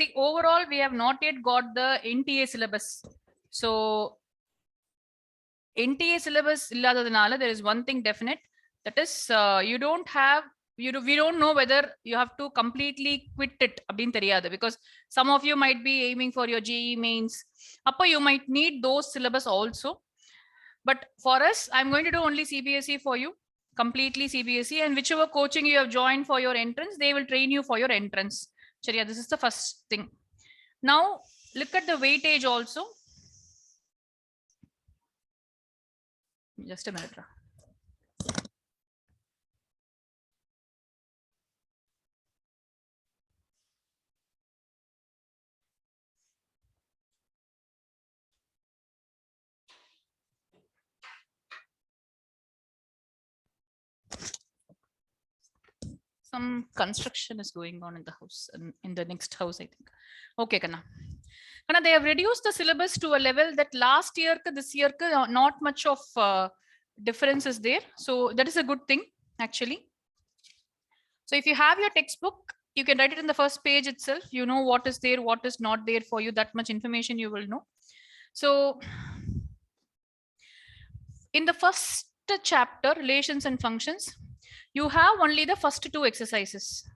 See, overall, we have not yet got the NTA syllabus. So, NTA syllabus illadadanaala, there is one thing definite. That is, you don't have, we don't know whether you have to completely quit it abdin theriyadu, because some of you might be aiming for your JEE mains. Appa you might need those syllabus also. But for us, I'm going to do only CBSE for you, completely CBSE, and whichever coaching you have joined for your entrance, they will train you for your entrance. Chariya, this is the first thing. Now, look at the weightage also. Just a minute. Some construction is going on in the house, in the next house, I think. Okay, Kana. Kana, they have reduced the syllabus to a level that last year, this year, not much of difference is there. So that is a good thing, actually. So if you have your textbook, you can write it in the first page itself. You know what is there, what is not there for you. That much information you will know. So in the first chapter, relations and functions, you have only the first two exercises.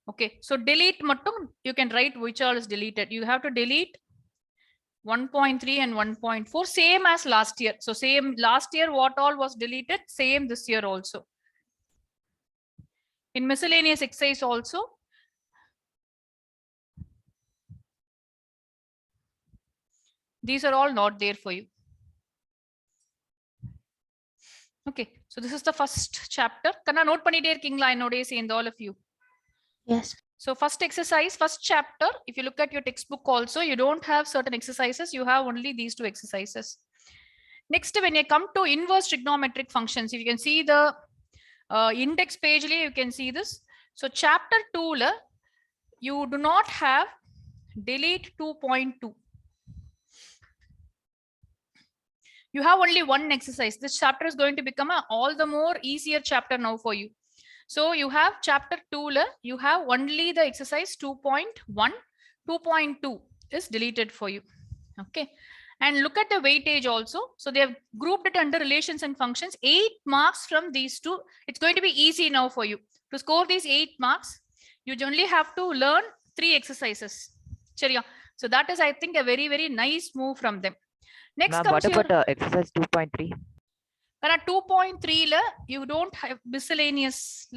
Okay, so delete mattum, you can write which all is deleted. You have to delete 1.3 and 1.4, same as last year. So same last year, what all was deleted, same this year also. In miscellaneous exercise also, these are all not there for you. Okay, so this is the first chapter. Kana note pannite irkingla ennoda சேர்ந்து all of you? Yes. So first exercise, first chapter, if you look at your textbook also, you don't have certain exercises, you have only these two exercises. Next, when you come to inverse trigonometric functions, if you can see the index page, you can see this. So chapter 2, you do not have delete 2.2. You have only one exercise. This chapter is going to become all the more easier chapter now for you. So you have chapter 2, you have only the exercise 2.1, 2.2 is deleted for you. Okay. And look at the weightage also. So they have grouped it under relations and functions. 8 marks from these two. It's going to be easy now for you. To score these 8 marks, you only have to learn 3 exercises. Chariya. So that is, I think, a very, very nice move from them. Next comes what about exercise 2.3? 2.3, you don't have miscellaneous.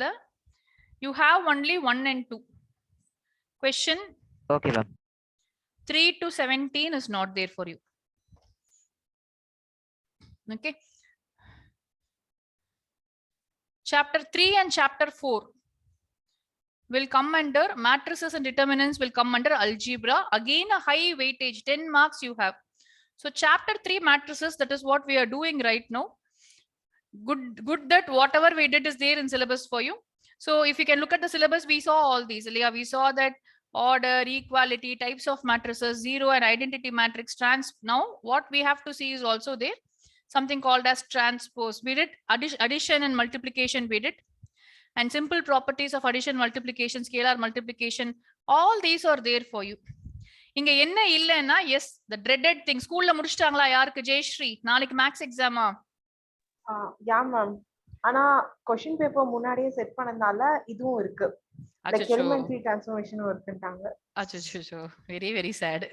You have only 1 and 2. Question. Okay, ma'am. 3 to 17 is not there for you. Okay. Chapter 3 and chapter 4 will come under matrices and determinants, will come under algebra. Again, a high weightage, 10 marks you have. So chapter 3 matrices, that is what we are doing right now. Good that whatever we did is there in syllabus for you. So if you can look at the syllabus, we saw all these. We saw that order, equality, types of matrices, zero and identity matrix, now what we have to see is also there. Something called as transpose. We did addition and multiplication, we did. And simple properties of addition, multiplication, scalar multiplication, all these are there for you. இங்க என்ன இல்லைன்னா, S the dreaded thing. ஸ்கூல்ல முடிச்சிட்டாங்களா யாருக்கு? ஜெயஸ்ரீ, நாளைக்கு maths எக்ஸாமா? Yeah ma'am. ஆனா question paper முன்னாடியே set பண்ணனால இதுவும் இருக்கு. லைக் எலிமெண்டரி ட்ரான்ஸ்ஃபார்மேஷனும் இருக்குட்டாங்க. அச்சச்சோ, வெரி வெரி சேட்.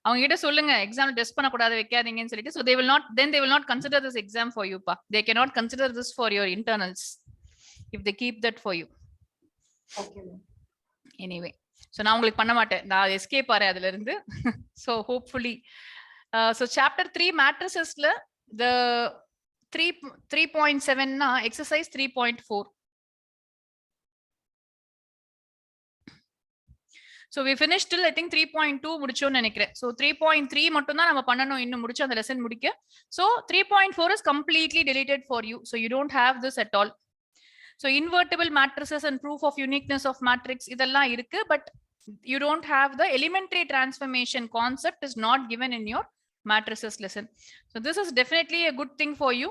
அவங்க கிட்ட சொல்லுங்க எக்ஸாம் டெஸ்ட் பண்ண கூடாது, வைக்காதீங்கன்னு சொல்லிட்டு. so they will not consider this exam for you pa. They cannot consider this for your internals if they keep that for you. Okay ma'am. Anyway, so நான் உங்களுக்கு பண்ண மாட்டேன், நான் எஸ்கேப் ஆறேன் அதுல இருந்து. so hopefully so chapter 3 matricesல the 3.7 na exercise 3.4. so we finished till I think 3.2 முடிச்சோம்னு நினைக்கிறேன். so 3.3 மட்டும் தான் நம்ம பண்ணனும் இன்னும் முடிச்சு அந்த லெசன் முடிக்க. so 3.4 is completely deleted for you, so you don't have this at all. so invertible matrices and proof of uniqueness of matrix இதெல்லாம் இருக்கு, but you don't have the elementary transformation concept is not given in your matrices lesson. so this is definitely a good thing for you.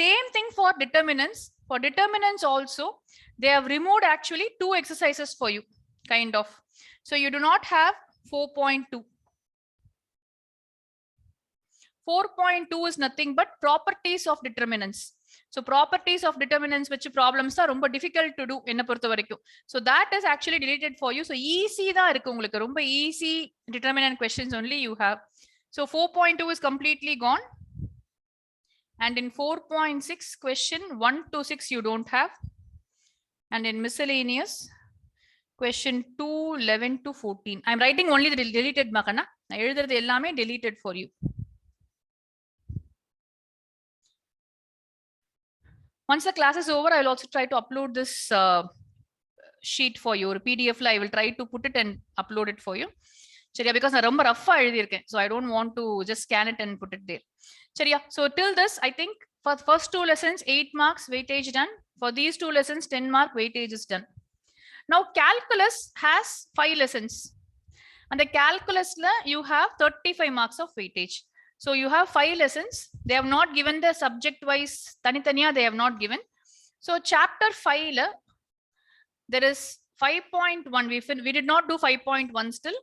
Same thing for determinants. For determinants also, they have removed actually 2 exercises for you, kind of. So you do not have 4.2. 4.2 is nothing but properties of determinants. So properties of determinants which problems are ரொம்ப difficult to do என்ன பொறுத்த வரைக்கும். So that is actually deleted for you. So easy தான் இருக்கு உங்களுக்கு, ரொம்ப easy determinant questions only you have. So 4.2 is completely gone. And in 4.6 question 1 to 6 you don't have. And in miscellaneous question 2, 11 to 14. I'm writing only the deleted makana. நான் எழுதுறது எல்லாமே deleted for you. Once the class is over, I will also try to upload this sheet for you. Or PDF, I will try to put it and upload it for you. Chariya, because I ரொம்ப rough எழுதியிருக்கேன். So I don't want to just scan it and put it there. Chariya, so till this, I think for the first 2 lessons, 8 marks weightage done. For these 2 lessons, 10 mark weightage is done. Now calculus has 5 lessons. And the calculus you have 35 marks of weightage. So you have 5 lessons. They have not given the subject wise tanitaniya, they have not given. So chapter 5 there is 5.1. We did not do 5.1 still.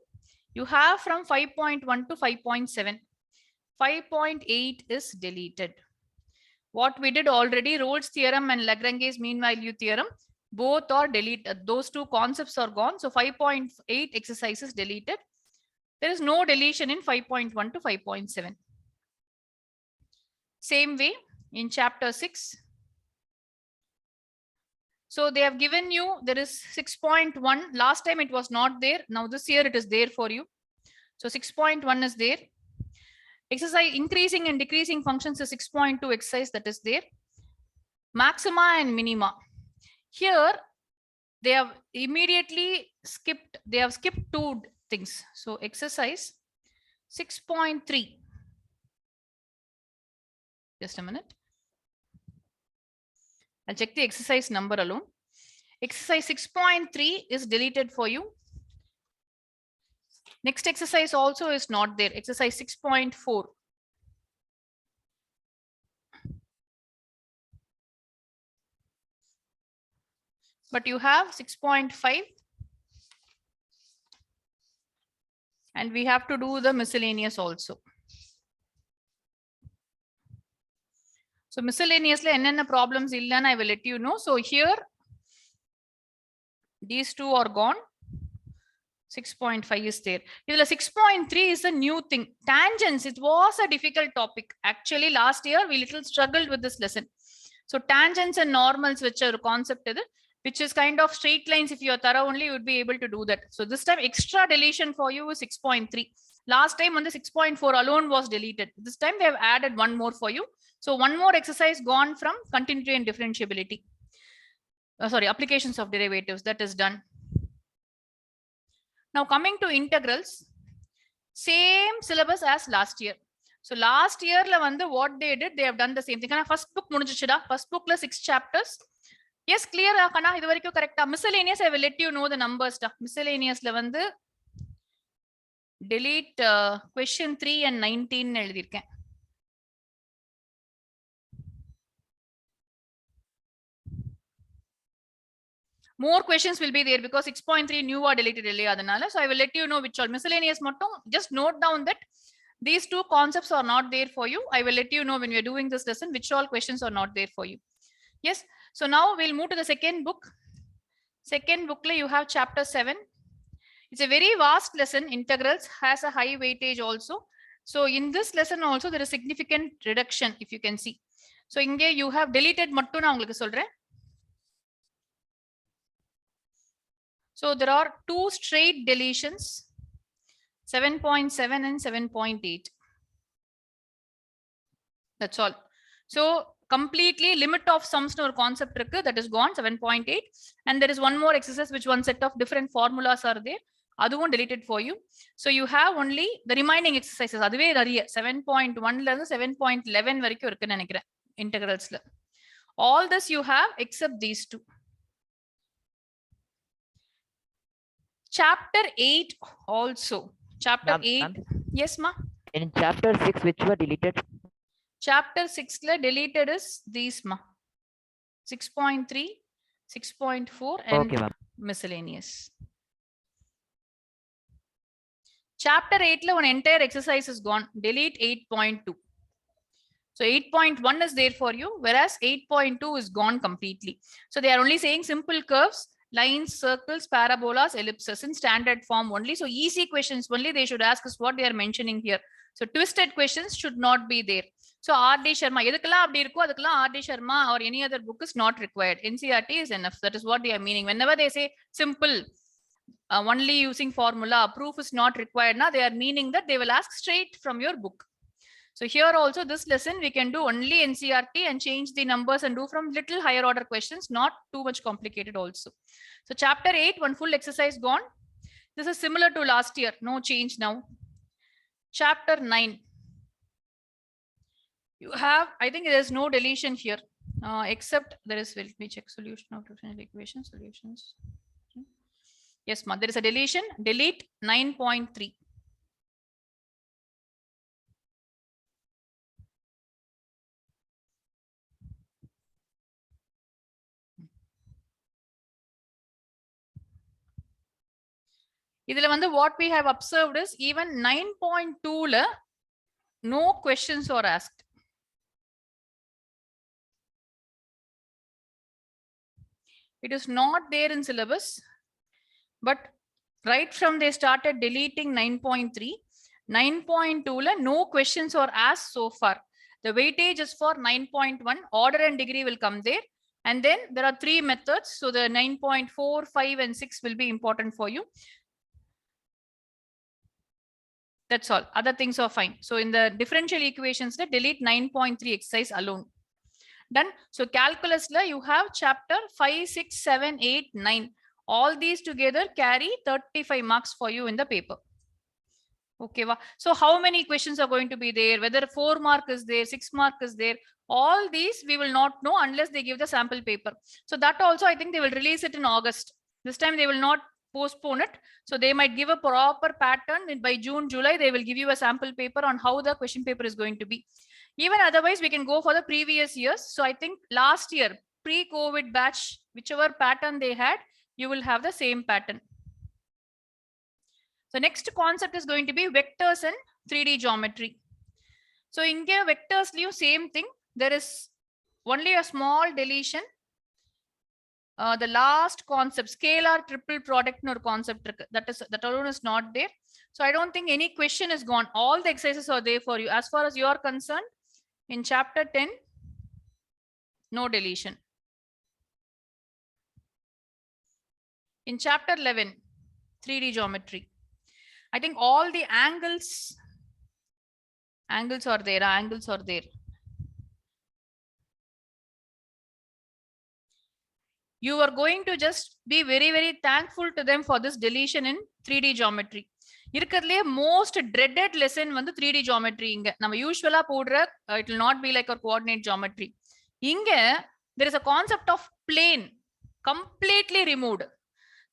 You have from 5.1 to 5.7. 5.8 is deleted. What we did already, Rolle's theorem and Lagrange's mean value theorem, both are deleted. Those 2 concepts are gone. So 5.8 exercise is deleted. There is no deletion in 5.1 to 5.7. Same way in chapter 6. So they have given you, there is 6.1. Last time it was not there. Now this year it is there for you. So 6.1 is there. Exercise increasing and decreasing functions is 6.2 exercise that is there. Maxima and minima. Here they have immediately skipped. They have skipped 2 things. So exercise 6.3. Just a minute. I'll check the exercise number alone. Exercise 6.3 is deleted for you. Next exercise also is not there. Exercise 6.4. But you have 6.5. And we have to do the miscellaneous also. So miscellaneously, enna problems illan I will let you know. So here, these 2 are gone. 6.5 is there. 6.3 is a new thing. Tangents, it was a difficult topic. Actually, last year we little struggled with this lesson. So tangents and normals, which are a concept, which is kind of straight lines. If you are thorough only, you would be able to do that. So this time extra deletion for you is 6.3. Last time on the 6.4 alone was deleted. This time they have added 1 more for you. So 1 more exercise gone from continuity and differentiability. Applications of derivatives, that is done. Now coming to integrals, same syllabus as last year. So last year what they did, they have done the same thing. First book முடிஞ்சிச்சுடா. First book 6 chapters. Yes, clear kana idu varaikku correct. Miscellaneous I will let you know the numbers. Miscellaneous delete question 3 and 19 எழுதிருக்கேன். More questions will be there because 6.3 new are deleted இல்லையா அதனால. So I will let you know which all. Miscellaneous மட்டும் just note down that these 2 concepts are not there for you. I will let you know when we are doing this lesson which all questions are not there for you. Yes. So now we'll move to the second book. Second book you have chapter 7. It's a very vast lesson. Integrals has a high weightage also. So in this lesson also there is significant reduction if you can see. So inge you have deleted மட்டும் நான் உங்களுக்கு சொல்றேன். So there are 2 straight deletions, 7.7 and 7.8. That's all. So completely limit of sums or concept that is gone, 7.8. And there is 1 more exercise which one set of different formulas are there. That's deleted for you. So you have only the remaining exercises. That's 7.1 to 7.11 varaiku irukku nenikiren integrals la. All this you have except these 2. Chapter 8 also. Chapter 8. Yes, ma. In chapter 6, which were deleted? Chapter 6 deleted is these, ma. 6.3, 6.4 and Okay, ma'am. miscellaneous. Chapter 8 one entire exercise is gone. Delete 8.2. So 8.1 is there for you, whereas 8.2 is gone completely. So they are only saying simple curves, lines, circles, parabolas, ellipses in standard form only. So easy questions only they should ask us what they are mentioning here. So twisted questions should not be there. So R.D. Sharma, R.D. Sharma or any other book is not required. NCERT is enough. That is what they are meaning. Whenever they say simple, only using formula, proof is not required. Now they are meaning that they will ask straight from your book. So here also this lesson we can do only NCERT and change the numbers and do from little higher order questions, not too much complicated also. So chapter 8, one full exercise gone. This is similar to last year, no change now. Chapter 9. You have, I think there is no deletion here, except there is, let me check solution of differential equation solutions. Yes, ma, there is a deletion, delete 9.3. What we have observed is even 9.2 la no questions are asked. It is not there in syllabus, but right from they started deleting 9.3, 9.2 la no questions are asked so far. The weightage is for 9.1, order and degree will come there. And then there are 3 methods. So the 9.4, 5 and 6 will be important for you. That's all. Other things are fine. So in the differential equations, delete 9.3 exercise alone. Done. So calculus la you have chapter 5, 6, 7, 8, 9. All these together carry 35 marks for you in the paper. Okay. So how many questions are going to be there? Whether 4 mark is there, 6 mark is there. All these we will not know unless they give the sample paper. So that also I think they will release it in August. This time they will not postpone it. So they might give a proper pattern, and by June, July, they will give you a sample paper on how the question paper is going to be. Even otherwise, we can go for the previous years. So I think last year, pre-COVID batch, whichever pattern they had, you will have the same pattern. The next concept is going to be vectors and 3D geometry. So in here, vectors leave same thing. There is only a small deletion. The last concept, scalar triple product or concept, that alone is not there. So I don't think any question is gone. All the exercises are there for you. As far as you are concerned, in chapter 10, no deletion. In chapter 11, 3D geometry. I think all the angles are there. Angles are there. You are going to just be very, very thankful to them for this deletion in 3D geometry. Most dreaded lesson 3D geometry. Usually it will not be like a coordinate geometry. There is a concept of plane completely removed.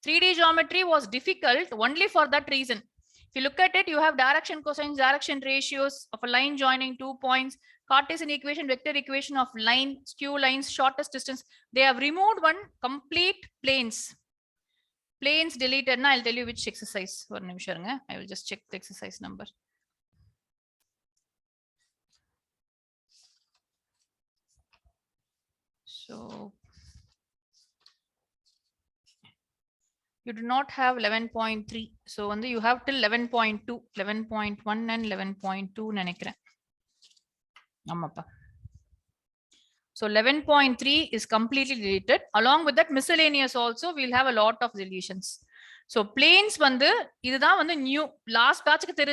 3D geometry was difficult only for that reason. If you look at it, you have direction cosines, direction ratios of a line joining 2 points, Cartesian equation, vector equation of line, skew lines, shortest distance. They have removed one complete planes. Planes deleted. Now I'll tell you which exercise. I will just check the exercise number. So you do not have 11.3. So you have till 11.2, 11.1 and 11.2. So 11.3 is completely deleted. Along with that, miscellaneous also, we'll have a lot of deletions. So planes new. Last batch they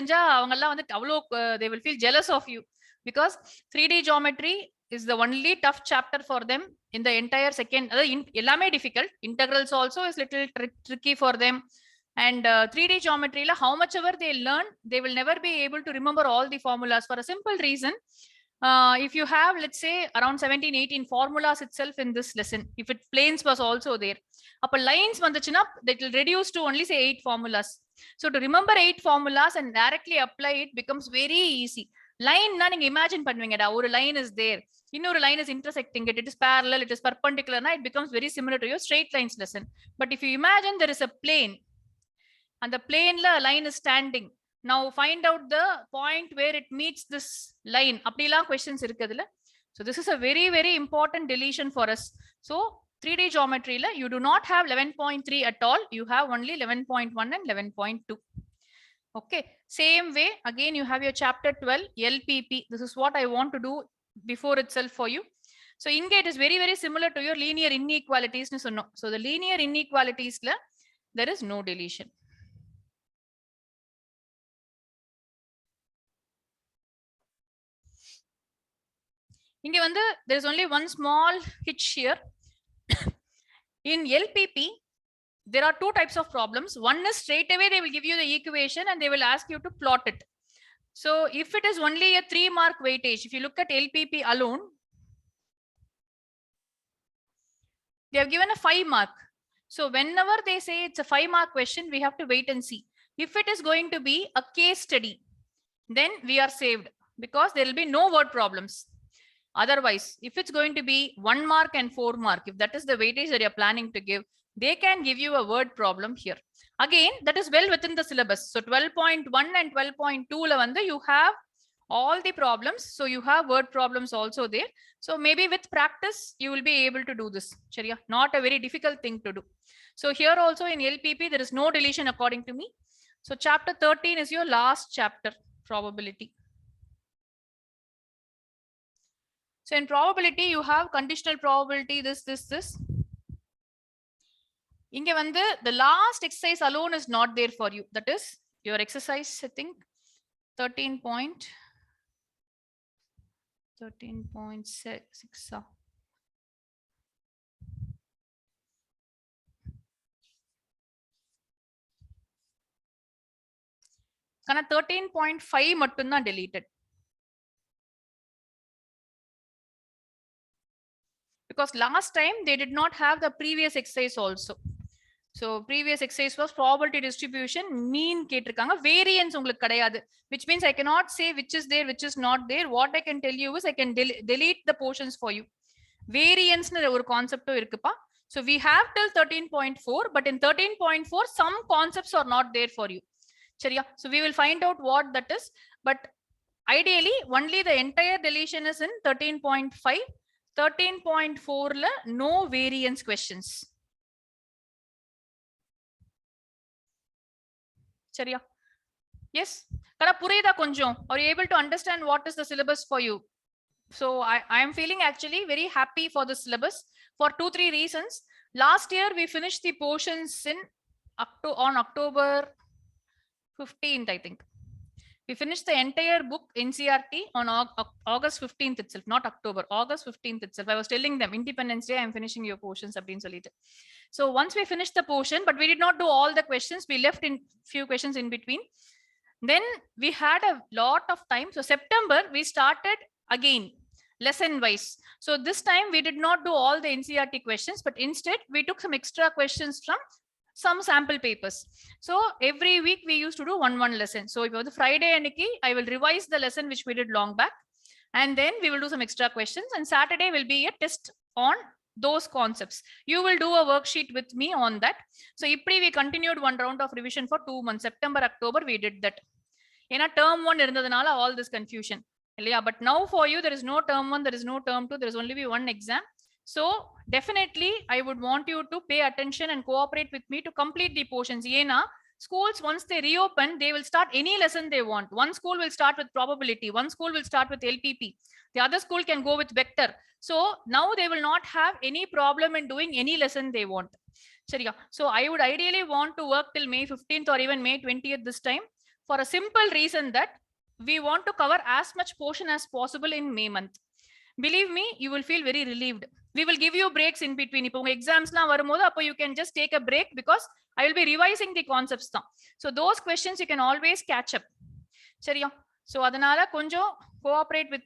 will feel jealous of you because 3D geometry is the only tough chapter for them in the entire second. Difficult. Integrals also is little tricky for them. And 3D geometry, how much ever they learn, they will never be able to remember all the formulas for a simple reason. If you have, let's say, around 17, 18 formulas itself in this lesson, if it planes was also there, upper lines that will reduce to only say 8 formulas. So to remember 8 formulas and directly apply it becomes very easy. line na நீங்க imagine பண்ணுவீங்கடா, ஒரு line is there, இன்னொரு line is intersecting it, it is parallel, it is perpendicular, na it becomes very similar to your straight lines lesson. But if you imagine there is a plane and the plane la line is standing, now find out the point where it meets this line, அப்படிலாம் questions இருக்குதுல. So this is a very very important deletion for us. So 3D geometry la you do not have 11.3 at all, you have only 11.1 and 11.2. Okay, same way again you have your chapter 12 LPP. This is what I want to do before itself for you. So inge it is very very similar to your linear inequalities nu sonnom. So the linear inequalities la there is no deletion. Inge vandu there is only one small hitch here. In LPP there are two types of problems. One is straight away they will give you the equation and they will ask you to plot it. So if it is only a 3 mark weightage, if you look at LPP alone, they have given a 5 mark. So whenever they say it's a 5 mark question, we have to wait and see. If it is going to be a case study, then we are saved because there will be no word problems. Otherwise, if it's going to be 1 mark and 4 mark, if that is the weightage that you're planning to give, they can give you a word problem here. Again, that is well within the syllabus. So 12.1 and 12.2 la vandu you have all the problems. So you have word problems also there. So maybe with practice, you will be able to do this. Shariya, not a very difficult thing to do. So here also in LPP, there is no deletion according to me. So chapter 13 is your last chapter, probability. So in probability, you have conditional probability, this. Inge vandu the last exercise alone is not there for you. That is your exercise, I think 13.6. Kana 13.5 mattum da deleted. Because last time they did not have the previous exercise also. So previous exercise was probability distribution, mean ketirukanga, variance ungalku kadayadu, which means I cannot say which is there, which is not there. What I can tell you is I can delete the portions for you. Variance na oru concept irukku. So we have till 13.4, but in 13.4 some concepts are not there for you. Chariya, so we will find out what that is, but ideally only the entire deletion is in 13.5. 13.4 la no variance questions. Chariya, yes, kada puriyada konjam, are you able to understand what is the syllabus for you? So I am feeling actually very happy for the syllabus for 2-3 reasons. Last year we finished the portions in on October 15th, I think. We finished the entire book NCERT on August 15th itself, not October, August 15th itself. I was telling them Independence Day, I'm finishing your portions. So once we finished the portion, but we did not do all the questions, we left in few questions in between. Then we had a lot of time. So September, we started again lesson wise. So this time we did not do all the NCERT questions, but instead we took some extra questions from some sample papers. So every week we used to do one lesson. So if it was Friday aniki, I will revise the lesson which we did long back, and then we will do some extra questions, and Saturday will be a test on those concepts. You will do a worksheet with me on that. So ipdi we continued one round of revision for 2 months. September, October we did that. Ena term 1 irundadanaala all this confusion. Yeah, but now for you there is no term 1, there is no term 2, there is only be one exam. So definitely I would want you to pay attention and cooperate with me to complete the portions. Yena schools, once they reopen, they will start any lesson they want. One school will start with probability, one school will start with LPP, the other school can go with vector. So now they will not have any problem in doing any lesson they want. Chariya, so I would ideally want to work till May 15th or even May 20th this time, for a simple reason that we want to cover as much portion as possible in May month. Believe me, you will feel very relieved. We will give you breaks in between. Ipo exams la varumodu appo you can just take a break because I will be revising the concepts tha. So those questions you can always catch up. Chariya, so adanala konjam cooperate with